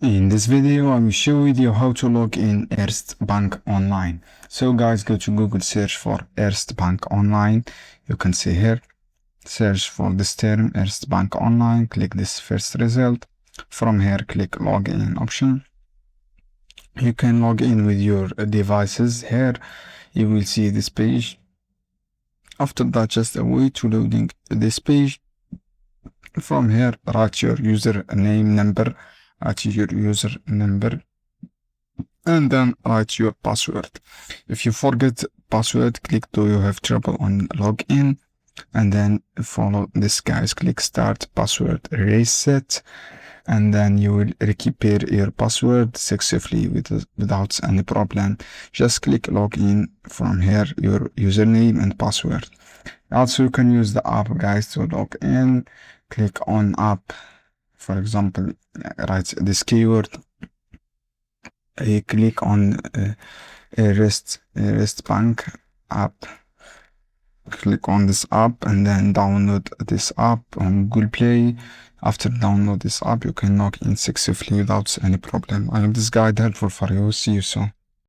In this video, I will show you how to log in Erste Bank online. So guys, go to Google, search for Erste Bank online. You can see here, search for this term Erste Bank online, click this first result. From here, click login option. You can log in with your devices. Here you will see this page. After that, just wait to loading this page. From here, write your username number, and then write your password. If you forget password, click do you have trouble on login, and then follow this guys, click start password reset, and then you will recuperate your password successfully without any problem. Just click login. From here, your username and password. Also, you can use the app guys to log in. Click on app, for example, write this keyword. You click on Erste Bank app. Click on this app and then download this app on Google Play. After download this app, you can log in successfully without any problem. I hope this guide helpful for you. See you soon.